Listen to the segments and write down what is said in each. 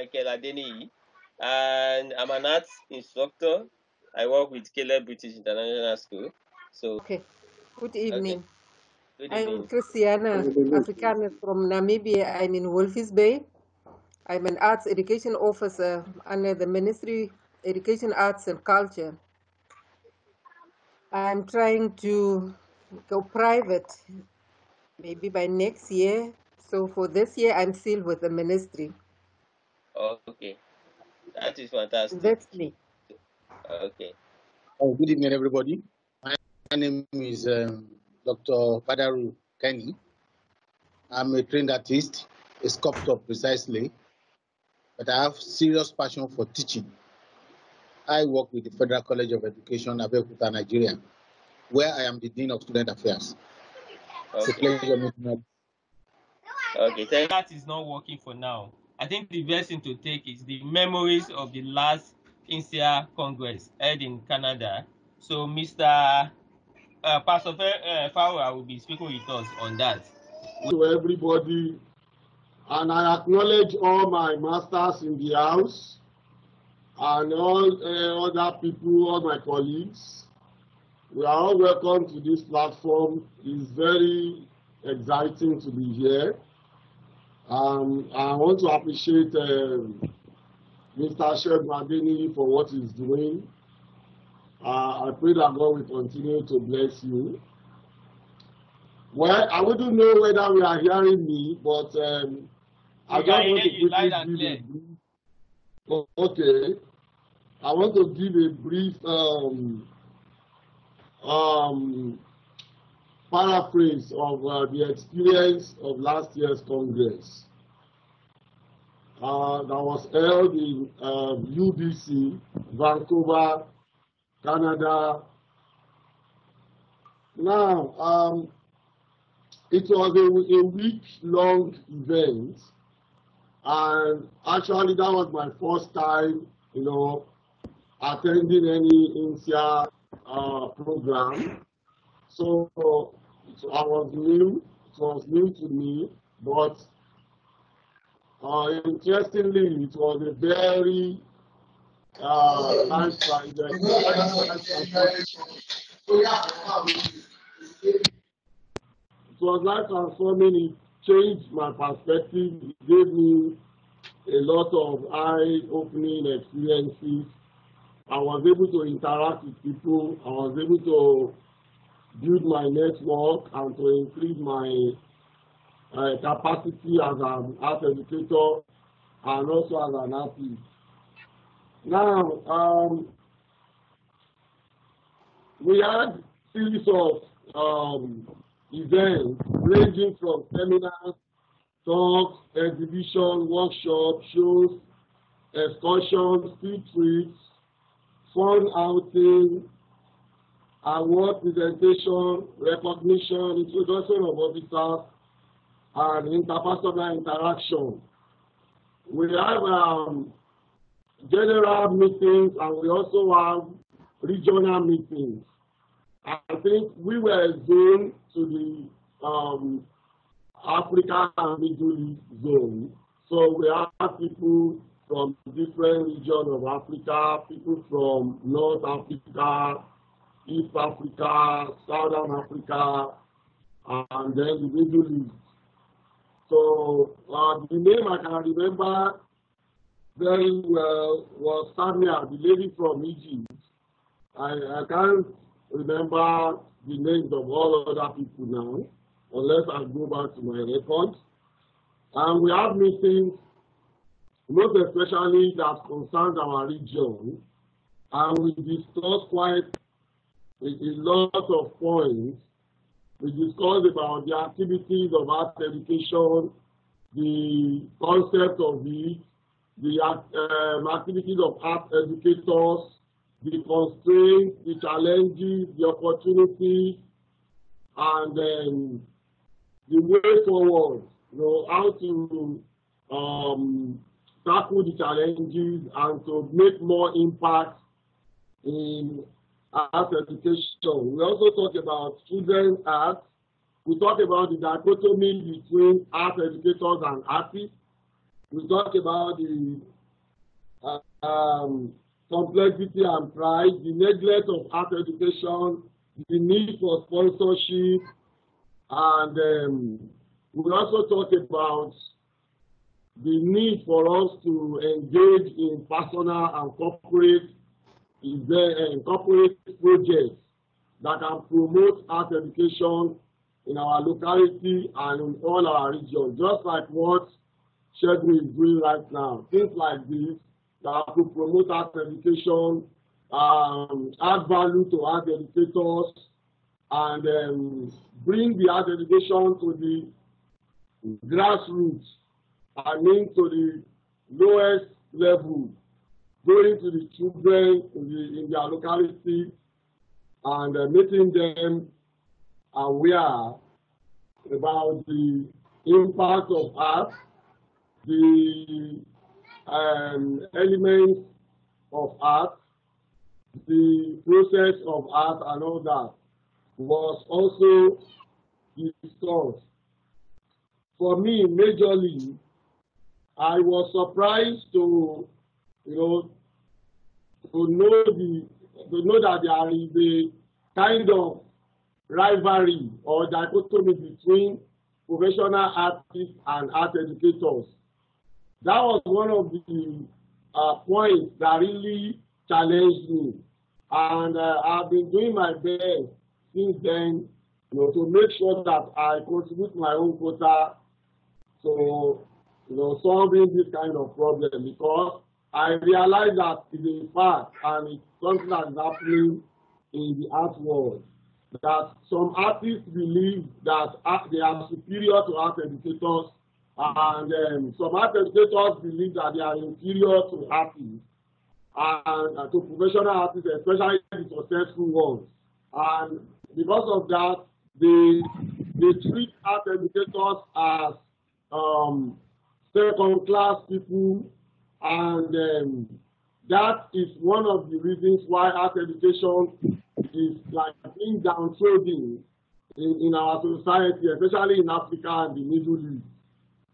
Michael Adeniyi, and I'm an arts instructor. I work with Caleb British International School. So, Okay. Good okay, evening. good I'm evening. Christiana Afrikaner from Namibia. I'm in Wolfies Bay. I'm an arts education officer under the Ministry Education, Arts and Culture. I'm trying to go private maybe by next year. So for this year, I'm still with the ministry. Okay, that is fantastic. That's me. Okay. Good evening, everybody. My name is Dr. Badaru Kenny. I'm a trained artist, a sculptor precisely, but I have serious passion for teaching. I work with the Federal College of Education, Abeokuta, Nigeria, where I am the Dean of Student Affairs. It's a pleasure meeting you. Okay, that is not working for now. I think the best thing to take is the memories of the last INSEA Congress held in Canada. So Mr. Pastor Fowler will be speaking with us on that. To everybody, and I acknowledge all my masters in the house and all other people, all my colleagues. We are all welcome to this platform. It's very exciting to be here. I want to appreciate Mr. Sheikh Adeniyi for what he's doing. I pray that God will continue to bless you. Well, I wouldn't know whether we are hearing me, but I just want to quickly give a brief. Okay, I want to give a brief paraphrase of the experience of last year's Congress that was held in UBC, Vancouver, Canada. Now, it was a week-long event, and actually that was my first time, attending any INSEA program. So I was new. It was new to me, but interestingly, it was a very nice It was life transforming. It changed my perspective. It gave me a lot of eye-opening experiences. I was able to interact with people. I was able to build my network and to increase my capacity as an art educator and also as an artist. Now, we had series of events ranging from seminars, talks, exhibitions, workshops, shows, excursions, field trips, fun outing, award presentation, recognition, introduction of officers, and interpersonal interaction. We have general meetings, and we also have regional meetings. I think we were zoned to the Africa and Middle East zone. So we have people from different regions of Africa, people from North Africa, East Africa, Southern Africa, and then the Middle East. So the name I can remember very well was Samia, the lady from Egypt. I can't remember the names of all other people now, unless I go back to my records. And we have meetings, most especially that concerns our region, and we discuss quite a lot of points. We discussed about the activities of art education, the concept of it, the activities of art educators, the constraints, the challenges, the opportunities, and then the way forward, how to tackle the challenges and to make more impact in art education. We also talk about children's art. We talk about the dichotomy between art educators and artists. We talk about the complexity and pride, the neglect of art education, the need for sponsorship, and we also talk about the need for us to engage in personal and corporate projects that can promote art education in our locality and in all our regions, just like what Shegun is doing right now. Things like this that could promote art education, add value to art educators, and bring the art education to the grassroots, I mean to the lowest level, going to the children in their locality and making them aware about the impact of art, the elements of art, the process of art and all that was also discussed. For me, majorly, I was surprised to know that there is a kind of rivalry or dichotomy between professional artists and art educators. That was one of the points that really challenged me, and I've been doing my best since then, to make sure that I contribute my own quota to solving this kind of problem, because I realize that it's a fact and it's something that is happening in the art world, that some artists believe that they are superior to art educators, and some art educators believe that they are inferior to artists and to professional artists, especially the successful ones. And because of that, they treat art educators as second-class people, and that is one of the reasons why art education is like being downtrodden in our society, especially in Africa and the Middle East.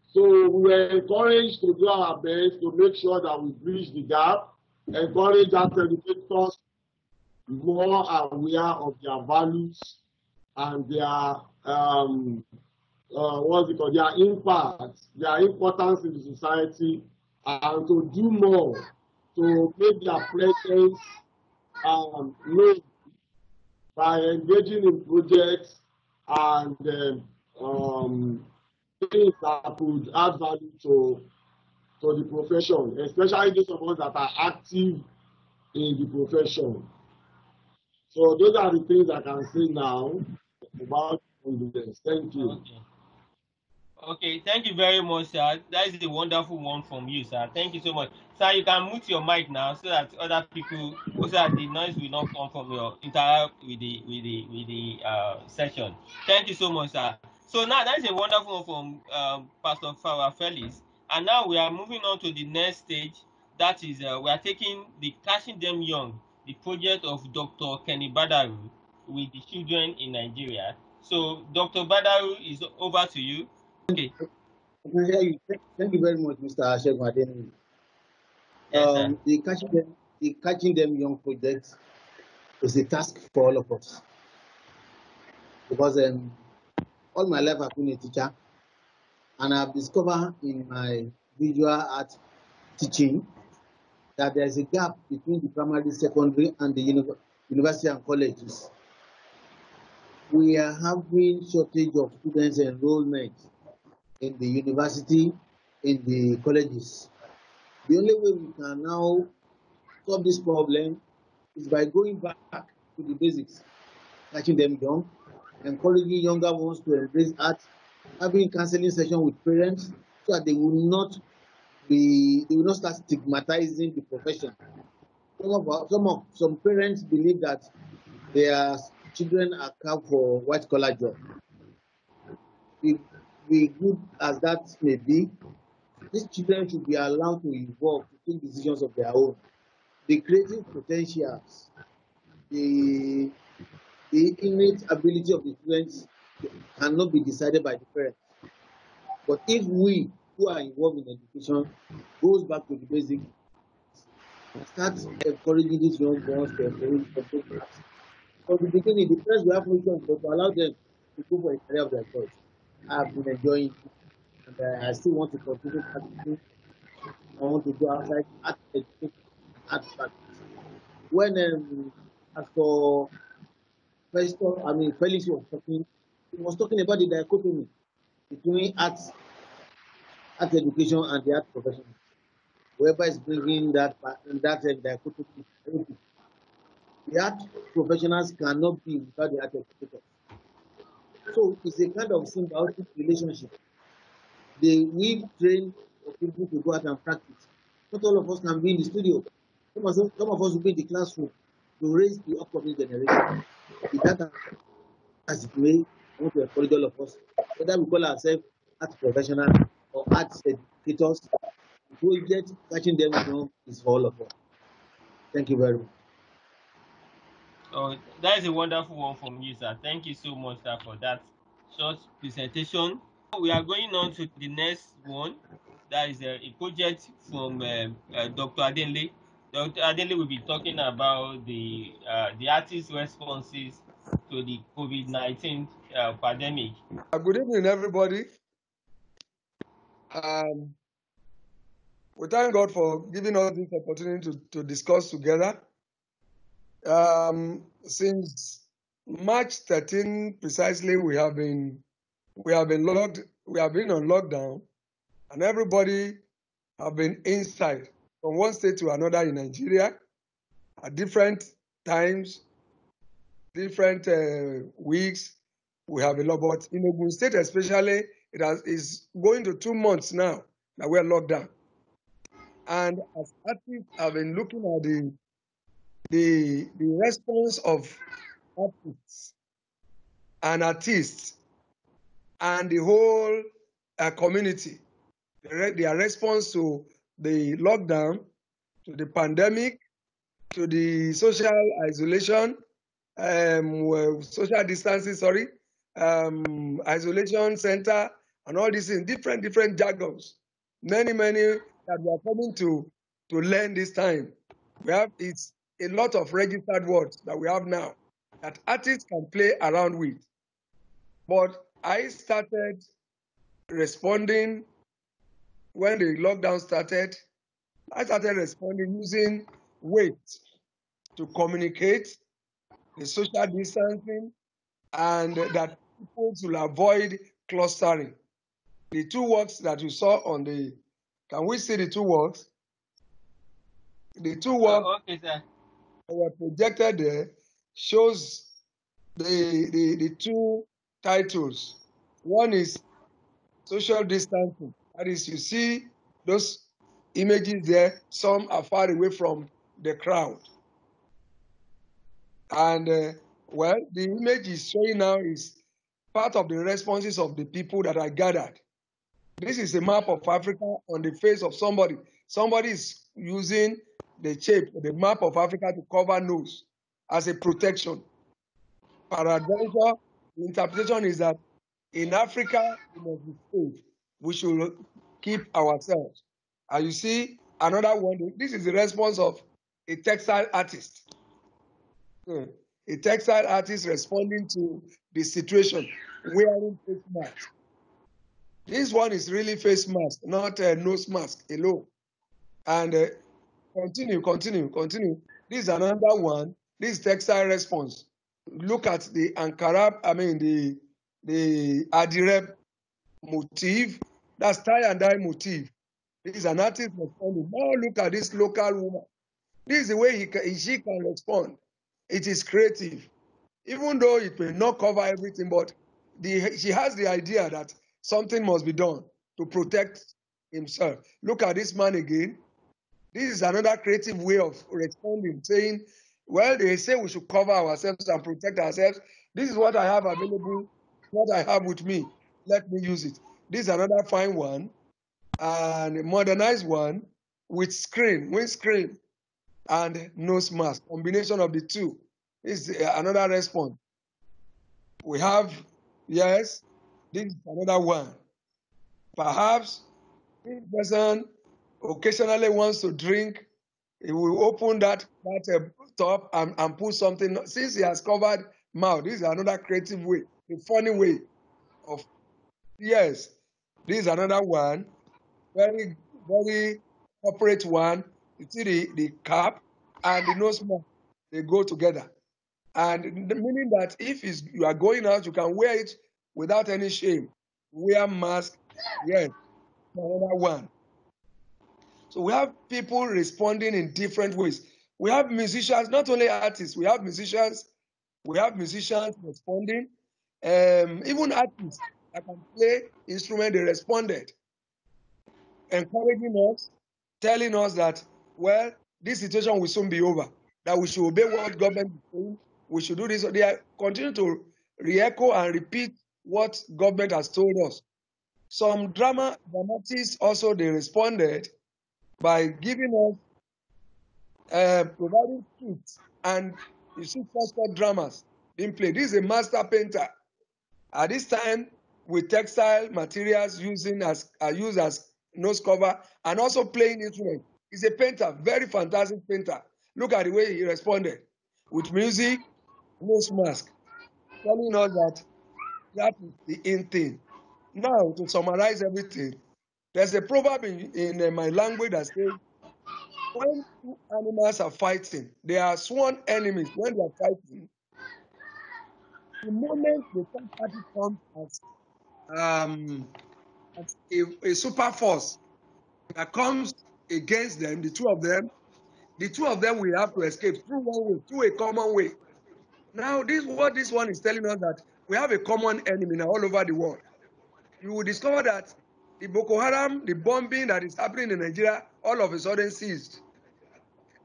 So we were encouraged to do our best to make sure that we bridge the gap, encourage art educators more aware of their values and their their impact, their importance in the society, and to do more to make their presence known by engaging in projects and things that could add value to the profession, especially those of us that are active in the profession. So those are the things I can say now about this. Thank you. Okay, thank you very much, sir. That is a wonderful one from you, sir. Thank you so much. Sir, you can mute your mic now so that other people, so that the noise will not come from your interact with the session. Thank you so much, sir. So now that is a wonderful one from Pastor Farah Felix. And now we are moving on to the next stage. That is, we are taking the Catching Them Young, the project of Dr. Kenny Badaru with the children in Nigeria. So, Dr. Badaru, is over to you. Okay. Thank you very much, Mr. Shegun. Yes, the Catching Them Young project is a task for all of us, because all my life I've been a teacher, and I've discovered in my visual art teaching that there is a gap between the primary, secondary, and the university and colleges. We are having shortage of students enrollment in the university, in the colleges. The only way we can now solve this problem is by going back to the basics, catching them young, encouraging younger ones to embrace art, having counseling session with parents so that they will not start stigmatizing the profession. Some parents believe that their children are carved for white collar job. Be good as that may be, these children should be allowed to evolve, to take decisions of their own. The creative potentials, the innate ability of the students cannot be decided by the parents. But if we who are involved in education goes back to the basic and starts encouraging these young ones to encourage arts. From the beginning, the parents will have no choice but to allow them to go for a career of their choice. I have been enjoying it, and I still want to continue practicing. I want to go outside art education and art practice. When Pastor Felix was talking, he was talking about the dichotomy between art education and the art profession. Whoever is bringing that dichotomy, the art professionals cannot be without the art educators. So it's a kind of symbiotic relationship. We train for people to go out and practice. Not all of us can be in the studio. Some of us will be in the classroom to raise the upcoming generation. If that has the way, I want to encourage all of us, whether we call ourselves art professionals or art educators, the project catching them young is for all of us. Thank you very much. Oh, that is a wonderful one from you, sir. Thank you so much, sir, for that short presentation. We are going on to the next one. That is a project from Dr. Adenle. Dr. Adenle will be talking about the artist's responses to the COVID-19 pandemic. Good evening, everybody. We thank God for giving us this opportunity to discuss together. Since March 13 precisely, we have been on lockdown, and everybody have been inside from one state to another in Nigeria at different times, different weeks. We have a lot, but in Ogun State especially, is going to 2 months now that we are locked down. And as artists, I've been looking at the response of artists and the whole community, their response to the lockdown, to the pandemic, to the social isolation, social distancing, isolation center, and all these in different jargons. Many that we are coming to learn this time. It's a lot of registered words that we have now that artists can play around with. But I started responding when the lockdown started. I started responding using weight to communicate, the social distancing, and that people should avoid clustering. The two works that you saw on can we see the two works? The two works okay, sir, that were projected there shows the two titles. One is social distancing. That is, you see those images there, some are far away from the crowd. And the image is showing now is part of the responses of the people that are gathered. This is a map of Africa on the face of somebody. Somebody is using the map of Africa to cover nose as a protection. Peradventure, the interpretation is that in Africa, we must be safe. We should keep ourselves. And you see another one. This is the response of a textile artist. A textile artist responding to the situation, wearing face mask. This one is really face mask, not nose mask alone. And continue. This is another one. This textile response. Look at the Ankara, the Adireb motif. That's tie and dye motif. This is an artist responding. Now look at this local woman. This is the way she can respond. It is creative. Even though it may not cover everything, but she has the idea that something must be done to protect himself. Look at this man again. This is another creative way of responding, saying, well, they say we should cover ourselves and protect ourselves. This is what I have available, what I have with me. Let me use it. This is another fine one, and a modernized one with windscreen, and nose mask. Combination of the two is another response. We have, yes, this is another one. Perhaps If person occasionally wants to drink, he will open that top and put something. Since he has covered mouth, this is another creative way, a funny way of, yes, this is another one, very, very corporate one. You see the cap and the nose mask, they go together. And meaning that if you are going out, you can wear it without any shame. Wear mask, yes, another one. So we have people responding in different ways. We have musicians, not only artists, we have musicians responding. Even artists that can play instrument, they responded, encouraging us, telling us that, well, this situation will soon be over, that we should obey what government is saying, we should do this. So they are continue to re-echo and repeat what government has told us. Some dramatists also, they responded by giving us, providing kits, and you see first dramas being played. This is a master painter. At this time, with textile materials used as nose cover and also playing instrument. He's a painter, very fantastic painter. Look at the way he responded with music, nose mask, telling us that is the in thing. Now, to summarize everything, there's a proverb in my language that says, when two animals are fighting, they are sworn enemies. When they are fighting, the moment the third party comes as a super force that comes against them, the two of them will have to escape through one way, through a common way. Now, what this one is telling us, that we have a common enemy now all over the world. You will discover that the Boko Haram, the bombing that is happening in Nigeria, all of a sudden ceased.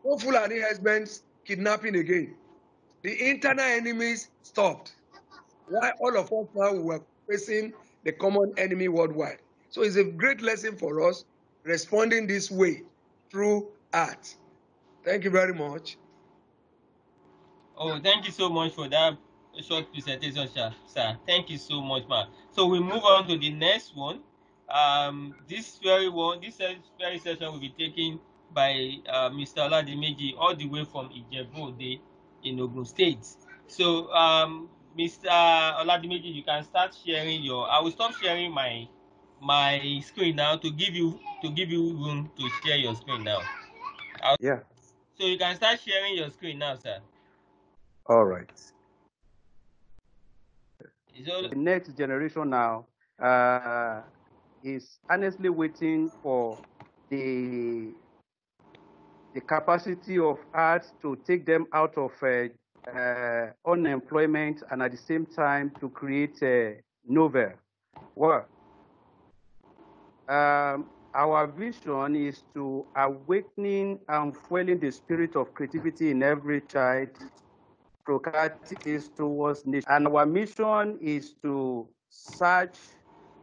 No Fulani husbands kidnapping again. The internal enemies stopped. Why all of us now were facing the common enemy worldwide. So it's a great lesson for us responding this way through art. Thank you very much. Oh, thank you so much for that short presentation, sir. Thank you so much, man. So we move on to the next one. This very session will be taken by Mr. Oladimeji, all the way from Ijebu-Ode in Ogun State. So, Mr. Oladimeji, you can start sharing your. I will stop sharing my screen now to give you room to share your screen now. Yeah. So you can start sharing your screen now, sir. All right. So the next generation now is honestly waiting for the capacity of art to take them out of unemployment, and at the same time to create a novel. Well, our vision is to awakening and fueling the spirit of creativity in every child, procreate towards nation. And our mission is to search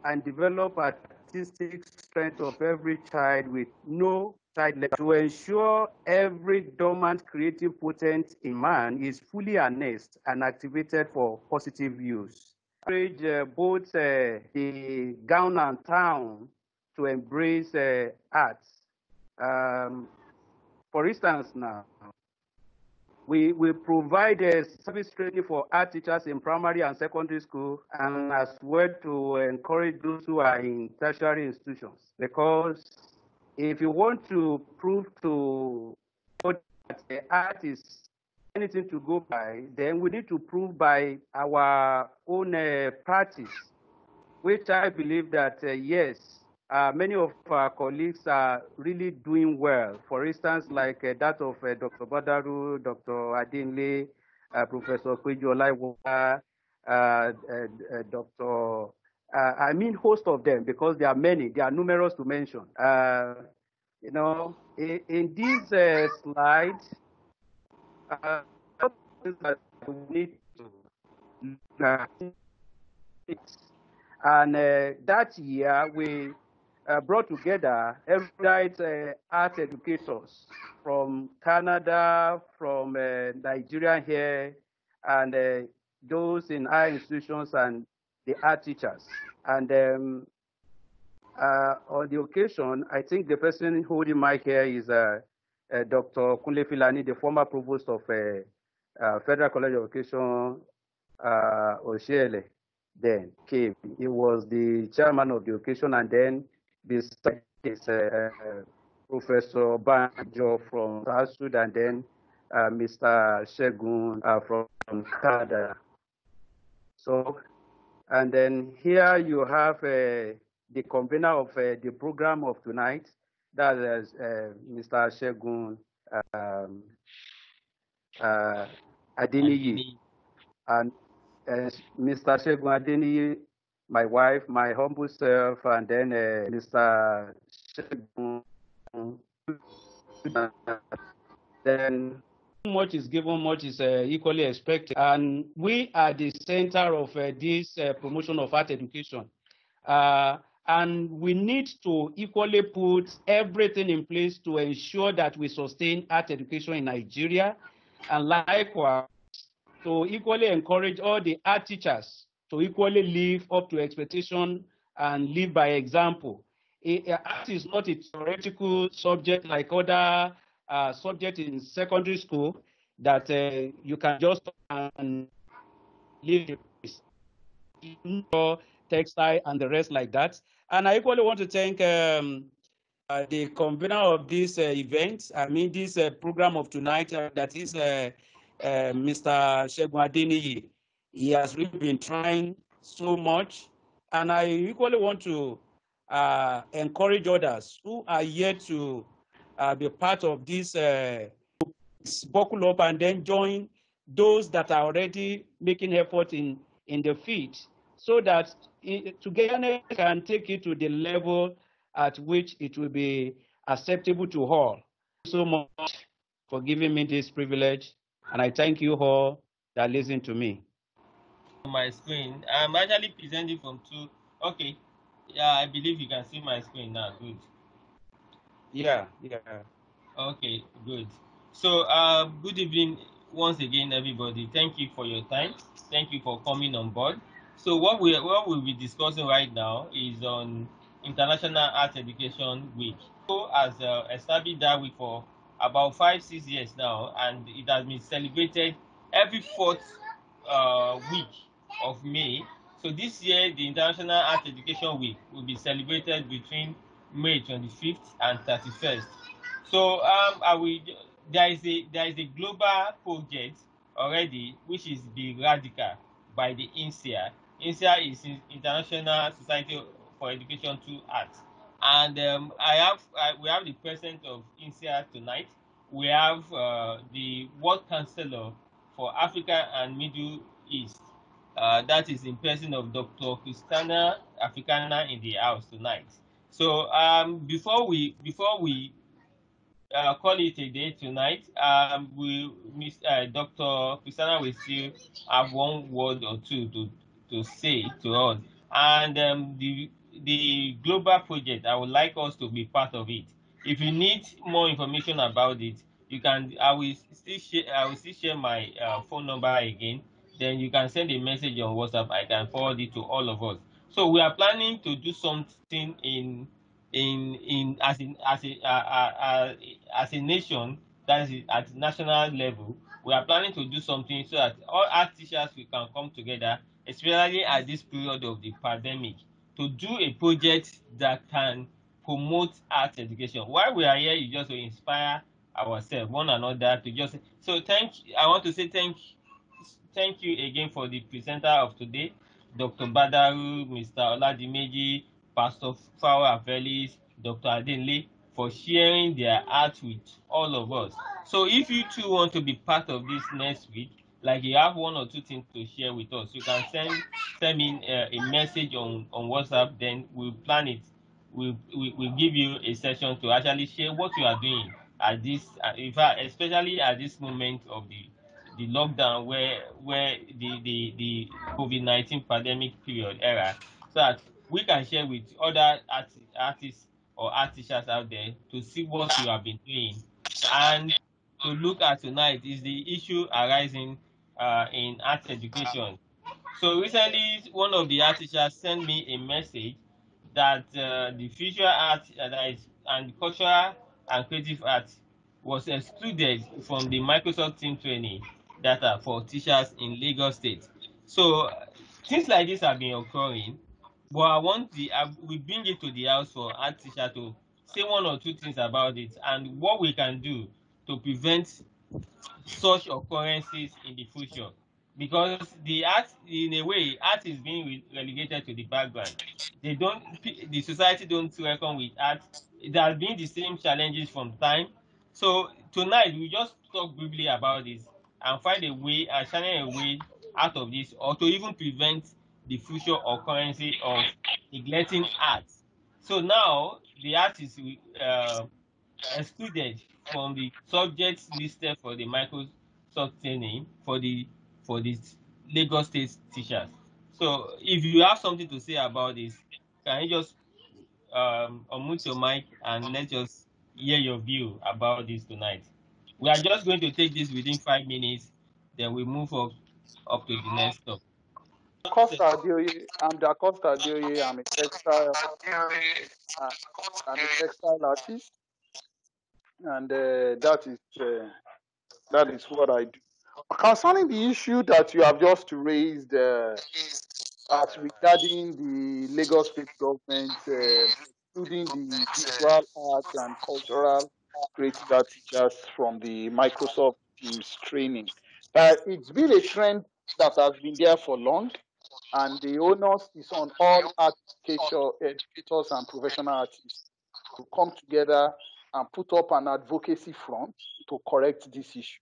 and develop artistic strength of every child with no child left, to ensure every dormant creative potent in man is fully harnessed and activated for positive use. Encourage both the gown and town to embrace arts. For instance now, we provide a service training for art teachers in primary and secondary school, and as well to encourage those who are in tertiary institutions. Because if you want to prove to that the art is anything to go by, then we need to prove by our own practice, which I believe that, yes, many of our colleagues are really doing well. For instance, like that of Dr. Badaru, Dr. Adinle, Professor Kweju Olaiwola, Dr. I mean, host of them, because there are many, there are numerous to mention. You know, in this slide, that we need to look at. And that year, we brought together erudite art educators from Canada, from Nigeria here, and those in higher institutions and the art teachers. And On the occasion, I think the person holding mic here is Dr. Kunle Filani, the former provost of Federal College of Education, Oshiele. Then came. He was the chairman of the occasion, and then beside is Professor Banjo from South Sudan, and then Mr. Shegun from Canada. So, and then here you have the convener of the program of tonight, that is Mr. Shegun Adeniyi, and Mr. Shegun Adeniyi, my wife, my humble self, and then Mr. Shegun. Then much is given, much is equally expected. And we are the center of this promotion of art education. And we need to equally put everything in place to ensure that we sustain art education in Nigeria, and likewise to equally encourage all the art teachers to equally live up to expectation and live by example. Art is not a theoretical subject like other subjects in secondary school that you can just live textile and the rest like that. And I equally want to thank the convener of this event, this program of tonight, that is Mr. Shegun Adeniyi. He has really been trying so much. And I equally want to encourage others who are yet to be part of this, buckle up and then join those that are already making effort in the field, so that together can take it to the level at which it will be acceptable to all. Thank you so much for giving me this privilege, and I thank you all that listen to me. My screen, I'm actually presenting from two. Okay, yeah, I believe you can see my screen now. Good. Yeah. Okay, good. So, good evening once again, everybody. Thank you for your time. Thank you for coming on board. So, what we'll be discussing right now is on International Art Education Week. So, has established that week for about 5-6 years now, and it has been celebrated every fourth week of May. So, this year, the International Art Education Week will be celebrated between May 25th and 31st. So there is a global project already, which is the Radical by the INSEA. INSEA is International Society for Education through Art, and we have the president of INSEA tonight. We have the World Councillor for Africa and Middle East. That is in person of Dr. Christina Africana in the house tonight. So before we call it a day tonight, Dr. Christina will still have one word or two to say to us. And the global project, I would like us to be part of it. If you need more information about it, you can. I will still share my phone number again. Then you can send a message on WhatsApp. I can forward it to all of us. So we are planning to do something as a nation, that is at national level. We are planning to do something so that all art teachers we can come together, especially at this period of the pandemic, to do a project that can promote art education. While we are here, you just to inspire ourselves, one another, to just. So I want to say thank you again for the presenter of today, Dr. Badaru, Mr. Oladimeji, Pastor Fawa Felix, Dr. Adenle, for sharing their art with all of us. So if you too want to be part of this next week, like you have one or two things to share with us, you can send me a message on WhatsApp, then we'll plan it. We'll give you a session to actually share what you are doing at this, in fact, especially at this moment of the lockdown, where the COVID-19 pandemic period era, so that we can share with other artists or art teachers out there to see what you have been doing. And to look at tonight is the issue arising in art education. So recently, one of the art teachers sent me a message that the visual art and cultural and creative art was excluded from the Microsoft Team training data for teachers in Lagos State. So things like this have been occurring, but I want we bring it to the house for art teacher to say one or two things about it and what we can do to prevent such occurrences in the future, because the art, in a way, art is being relegated to the background. The society don't reckon with art. There has been the same challenges from time. So tonight we just talk briefly about this and find a way and channel a way out of this, or to even prevent the future occurrence of neglecting art. So now the art is excluded from the subjects listed for the Microsoft training for the Lagos State teachers. So if you have something to say about this, can you just unmute your mic and let's just hear your view about this tonight. We are just going to take this within 5 minutes, then we move up to the next topic. Costa Dioye, I'm Da Costa Dioye. I'm a textile artist, and that is what I do. Concerning the issue that you have just raised, as regarding the Lagos State government, including the visual arts and cultural creative art teachers from the Microsoft Teams training, it's been a trend that has been there for long, and the onus is on all educators and professional artists to come together and put up an advocacy front to correct this issue.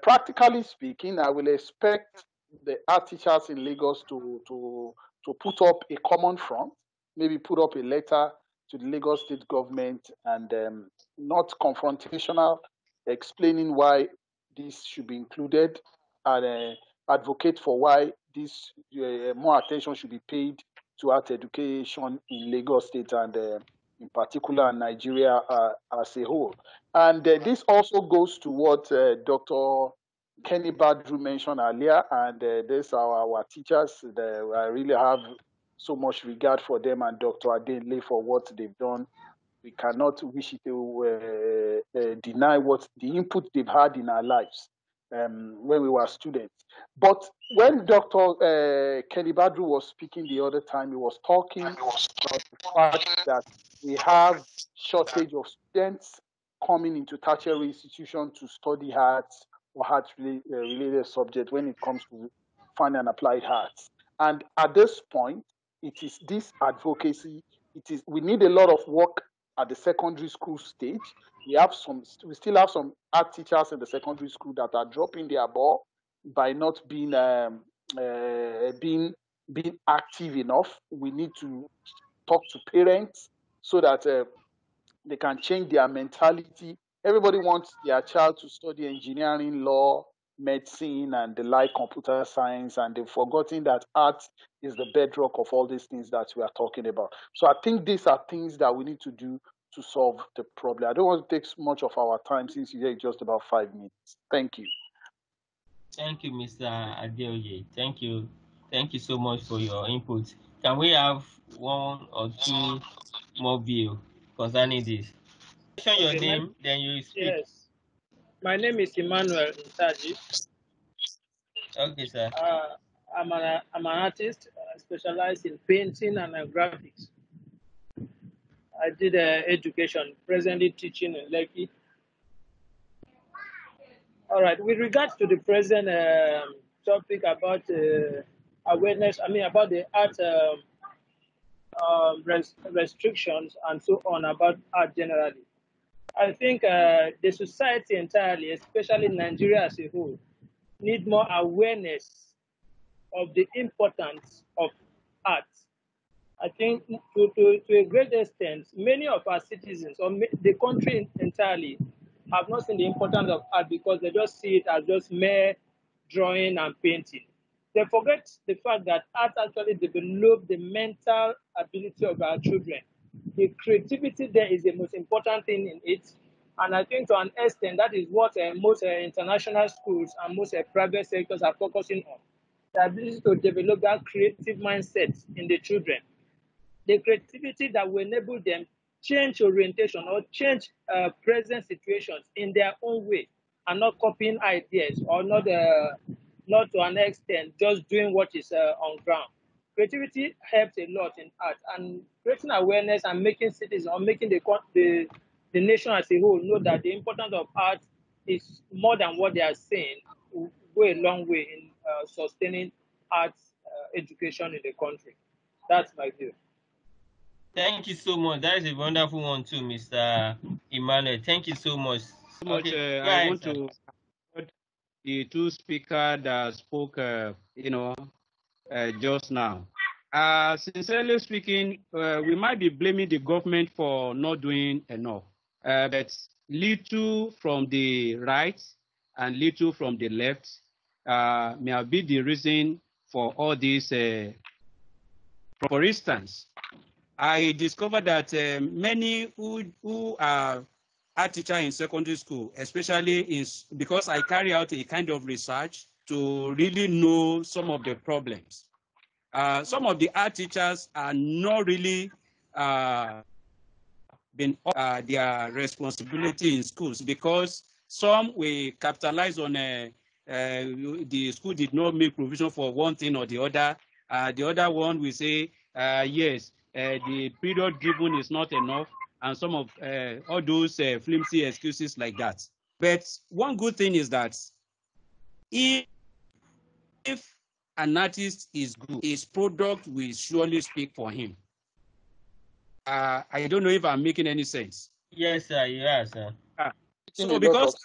Practically speaking, I will expect the art teachers in Lagos to put up a common front, maybe put up a letter to the Lagos State government, and not confrontational, explaining why this should be included, and advocate for why this more attention should be paid to art education in Lagos State and in particular Nigeria as a whole. And this also goes to what Dr. Kenny Badru mentioned earlier, and these are our teachers. I really have so much regard for them and Dr. Adenle for what they've done. We cannot wish to deny what the input they've had in our lives when we were students. But when Dr. Kenny Badru was speaking the other time, he was talking about the fact that we have shortage of students coming into tertiary institutions to study arts or arts-related subjects when it comes to fine and applied arts. And at this point, it is this advocacy. We need a lot of work at the secondary school stage. We still have some art teachers in the secondary school that are dropping their ball by not being being active enough. We need to talk to parents so that they can change their mentality. Everybody wants their child to study engineering, law, medicine, and the like, computer science, and they've forgotten that art is the bedrock of all these things that we are talking about. So I think these are things that we need to do to solve the problem. I don't want to take much of our time since you're just about 5 minutes. Thank you. Thank you, Mr. Adeoye. Thank you. Thank you so much for your input. Can we have one or two more view concerning this? Mention your name, then you speak. Yes. My name is Emmanuel Ntaji. Okay, sir. I'm an artist specialized in painting and graphics. I did education, presently teaching in Lekki. All right. With regards to the present topic about awareness, about the art restrictions and so on about art generally, I think the society entirely, especially Nigeria as a whole, need more awareness of the importance of art. I think to a great extent, many of our citizens or the country entirely have not seen the importance of art because they just see it as just mere drawing and painting. They forget the fact that art actually develops the mental ability of our children. The creativity there is the most important thing in it. And I think to an extent, that is what most international schools and most private sectors are focusing on. The ability to develop that creative mindset in the children. the creativity that will enable them change orientation or change present situations in their own way, and not copying ideas, or not to an extent just doing what is on ground. Creativity helps a lot in art, and creating awareness and making citizens, or making the nation as a whole know that the importance of art is more than what they are saying will go a long way in sustaining arts education in the country. That's my view. Thank you so much. That is a wonderful one too, Mr. Emmanuel. Thank you so much. Okay, go I ahead, want sir. to the two speakers that spoke, just now. Sincerely speaking, we might be blaming the government for not doing enough, but little from the right and little from the left may have been the reason for all this. For instance, I discovered that many who are art teacher in secondary school, especially because I carry out a kind of research to really know some of the problems. Some of the art teachers are not really been their responsibility in schools, because some will capitalize on the school did not make provision for one thing or the other. The other one will say, yes, the period given is not enough, and some of all those flimsy excuses like that. But one good thing is that if an artist is good, his product will surely speak for him. I don't know if I'm making any sense. Yes, sir. Yeah, sir. So because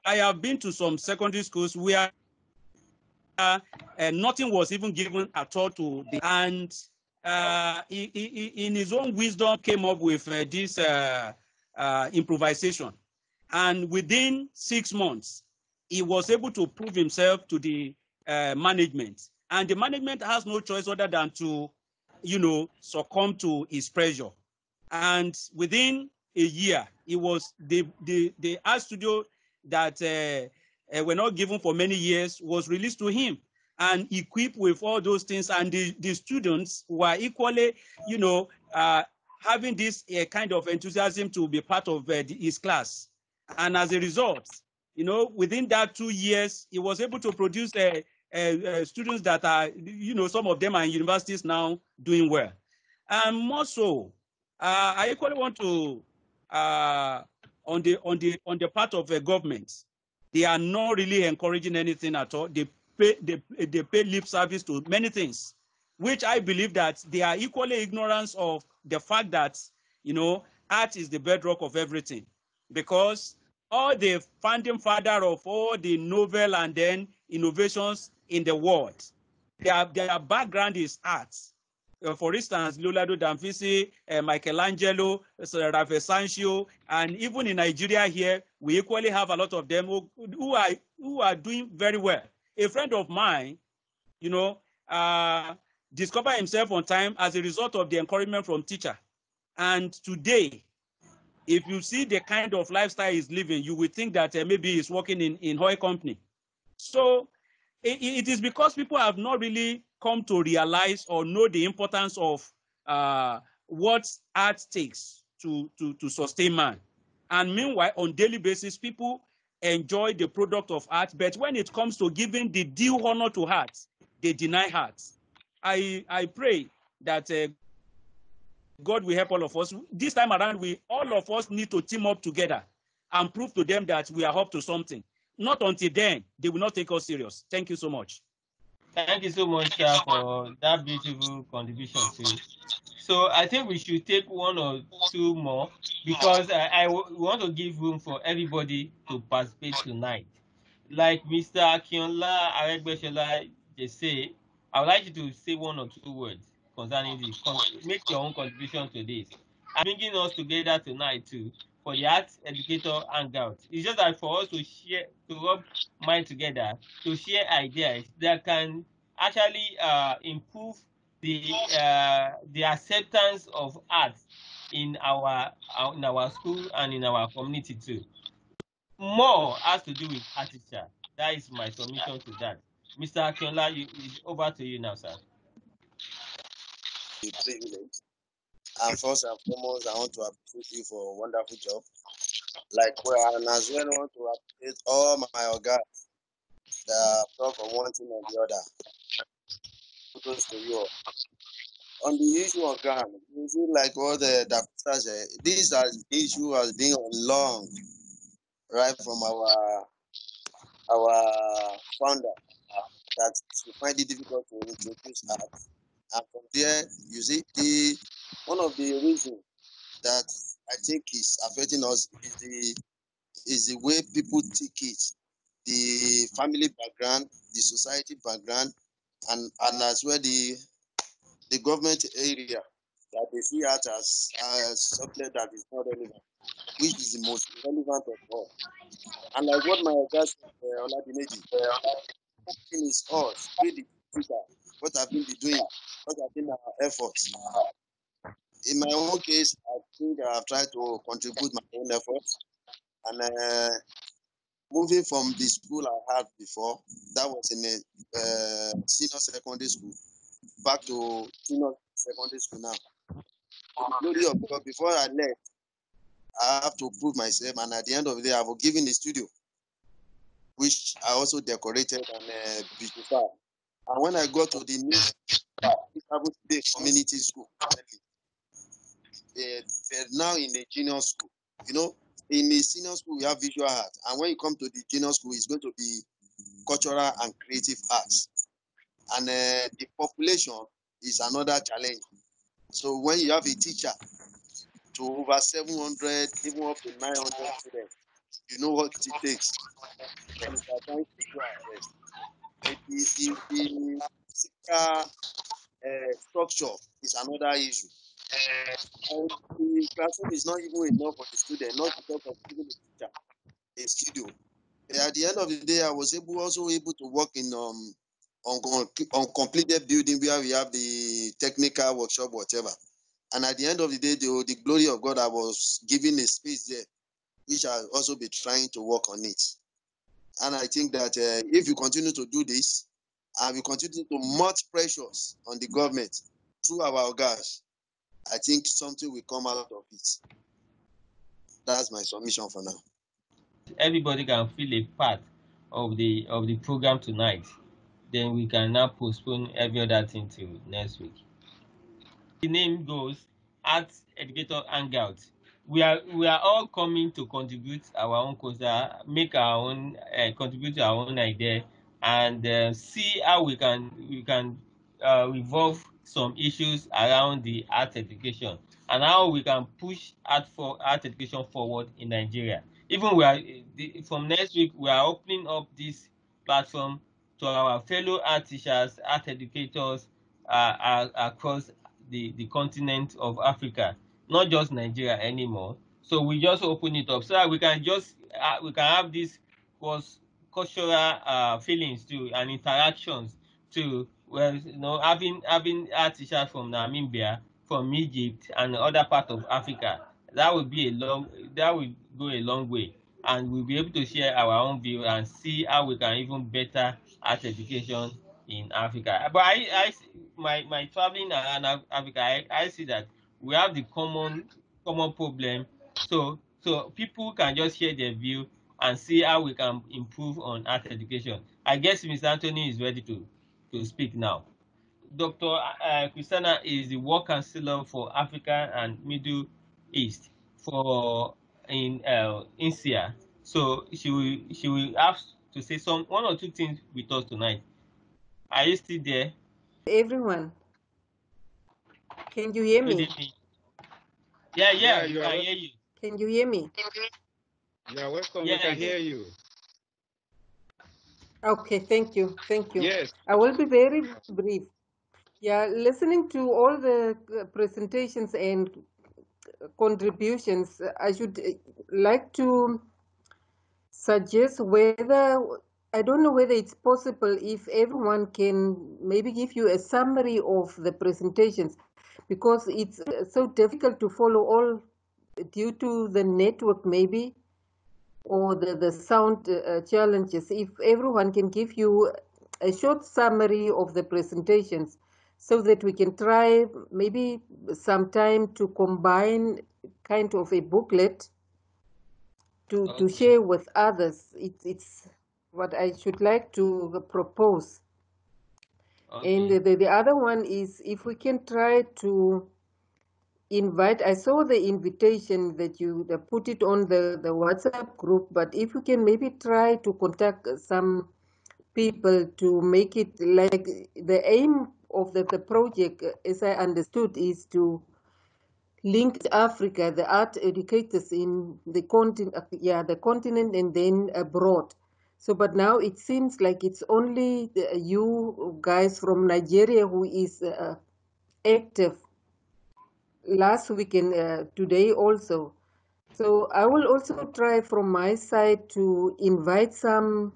I have been to some secondary schools where nothing was even given at all to the, and he, in his own wisdom came up with this improvisation, and within 6 months he was able to prove himself to the management, and the management has no choice other than to, succumb to his pressure. And within a year, it was the art studio that were not given for many years was released to him and equipped with all those things. And the students were equally, having this kind of enthusiasm to be part of his class. And as a result, within that 2 years, he was able to produce students that are, some of them are in universities now doing well. And more so, I equally want to, on the part of the government, they are not really encouraging anything at all. They pay lip service to many things, which I believe that they are equally ignorant of the fact that, art is the bedrock of everything, because all the founding father of all the novel and then innovations in the world, their background is art. For instance, Leonardo da Vinci, Michelangelo, Rafael Sancho, and even in Nigeria here, we equally have a lot of them who are doing very well. A friend of mine, discovered himself on time as a result of the encouragement from teacher. And today, if you see the kind of lifestyle he's living, you would think that maybe he's working in oil company. So it is because people have not really come to realize or know the importance of what art takes to sustain man. And meanwhile, on daily basis, people enjoy the product of art, but when it comes to giving the due honor to art, they deny art. I pray that God will help all of us. This time around, all of us need to team up together and prove to them that we are up to something. Not until then, they will not take us serious. Thank you so much. Thank you so much, sir, for that beautiful contribution too. So I think we should take one or two more, because I want to give room for everybody to participate tonight. Like Mr. Akinola Aregbesola just say, I would like you to say one or two words concerning this. Make your own contribution to this. I'm bringing us together tonight too for the Art Educator Hangout. It's just that for us to share, to rub mind together, to share ideas that can actually improve the acceptance of art in our school and in our community too. More has to do with art teacher. That is my submission to that. Mr. Akinola, it's over to you now, sir. And first and foremost, I want to appreciate you for a wonderful job. Well, and as well, I want to appreciate all my guys that talk on one thing or the other. Kudos to you all. On the issue of gun, you see, like what the doctor said, this issue has been on long, right from our founder, that she find it difficult to introduce art. And from there, you see, one of the reasons that I think is affecting us is the way people take it, the family background, the society background, and as well the government area, that they see art as a subject that is not relevant, which is the most relevant of all. And like what my guy said, Oladimeji, thing is us, we the teacher, what have we been doing, what have been our efforts. In my own case, I think I have tried to contribute my own efforts. And moving from the school I had before, that was in a senior secondary school, back to senior secondary school now. To the glory of God, before I left, I have to prove myself, and at the end of the day, I was given the studio, which I also decorated and beautified. And when I got to the new community school, they're now in a junior school. You know, in the senior school, we have visual art. And when you come to the junior school, it's going to be cultural and creative arts. And the population is another challenge. So when you have a teacher to over 700, even up to 900 students, you know what it takes. And we are trying to do our best. But the structure is another issue. And the classroom is not even enough for the student, not because of even the teacher, a studio. At the end of the day, I was also able to work in on completed building where we have the technical workshop, whatever. And at the end of the day, the glory of God, I was given a space there, which I'll also be trying to work on it. And I think that if you continue to do this, and we continue to mount pressures on the government through our guys, I think something will come out of it. That's my submission for now. Everybody can feel a part of the program tonight. Then we can now postpone every other thing till next week. The name goes ART Educators Hangout. We are all coming to contribute our own quota, make our own, contribute to our own idea, and see how we can revolve some issues around the art education and how we can push art education forward in Nigeria. Even from next week, we are opening up this platform to our fellow art teachers, art educators across the continent of Africa, not just Nigeria anymore. So we just open it up so that we can have this cultural feelings too and interactions too. Well, having art teachers from Namibia, from Egypt, and other parts of Africa, that will go a long way, and we'll be able to share our own view and see how we can even better art education in Africa. But my traveling around Africa, I see that we have the common problem. So people can just share their view and see how we can improve on art education. I guess Mr. Anthony is ready to speak now. Dr. Christiana is the Work Counselor for Africa and Middle East in INSEA. So she will have to say one or two things with us tonight. Are you still there? Everyone, can you hear me? Yeah, we can hear you. Can you hear me? You are welcome. We can hear you. Okay, thank you. Yes. I will be very brief. Yeah, listening to all the presentations and contributions, I should like to suggest I don't know whether it's possible if everyone can maybe give you a summary of the presentations, because it's so difficult to follow all due to the network maybe, or the sound challenges. If everyone can give you a short summary of the presentations so that we can try maybe sometime to combine kind of a booklet to share with others. It's what I should like to propose. And the other one is if we can try to invite, I saw the invitation that you put it on the WhatsApp group, but if we can maybe try to contact some people to make it like the aim of the project, as I understood, is to link Africa, the art educators in the continent, the continent and then abroad. So, but now it seems like it's only you guys from Nigeria who is active last week and today also. So I will also try from my side to invite some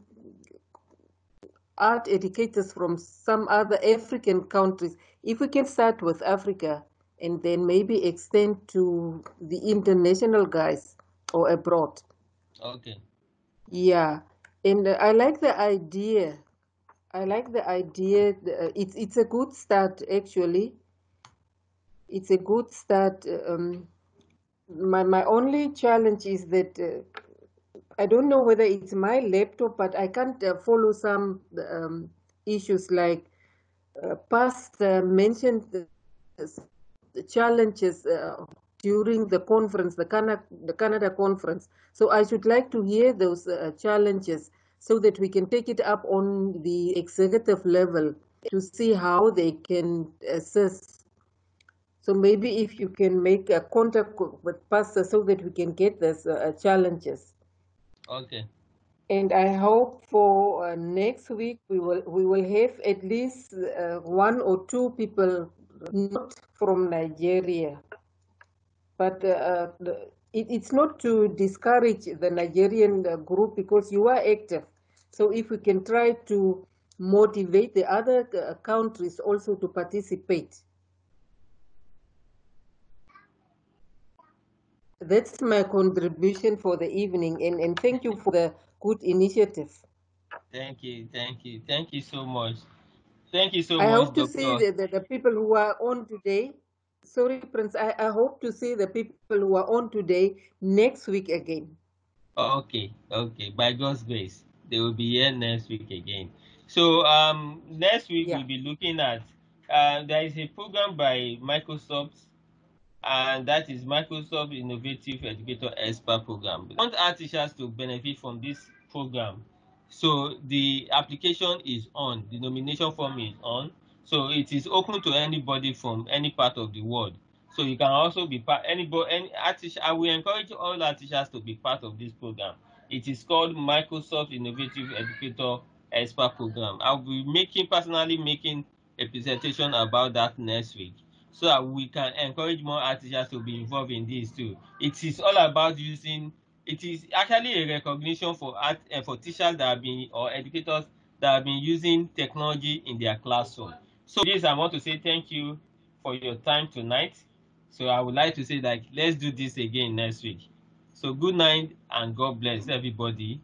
art educators from some other African countries. If we can start with Africa and then maybe extend to the international guys or abroad. Okay. Yeah, and I like the idea. I like the idea. It's a good start actually. It's a good start. My only challenge is that I don't know whether it's my laptop, but I can't follow some issues like past mentioned the challenges during the conference, the Canada conference. So I should like to hear those challenges so that we can take it up on the executive level to see how they can assist. So maybe if you can make a contact with pastor so that we can get those challenges. Okay. And I hope for next week we will have at least one or two people not from Nigeria. But it's not to discourage the Nigerian group because you are active. So if we can try to motivate the other countries also to participate. That's my contribution for the evening, and thank you for the good initiative. Thank you so much. Thank you so I much, hope to see the people who are on today. Sorry, Prince. I hope to see the people who are on today next week again. Okay. By God's grace, they will be here next week again. So next week we'll be looking at there is a program by Microsoft, and that is Microsoft Innovative Educator Expert Program. We want our teachers to benefit from this program. So the application is on, the nomination form is on. So it is open to anybody from any part of the world. So you can also be part, any art teacher. I will encourage all our teachers to be part of this program. It is called Microsoft Innovative Educator Expert Program. I'll be personally making a presentation about that next week, so that we can encourage more art teachers to be involved in this too. It is all about using, it is actually a recognition for art for teachers that have been, or educators that have been using technology in their classroom. So this, I want to say thank you for your time tonight. So I would like to say that let's do this again next week. So good night and God bless everybody.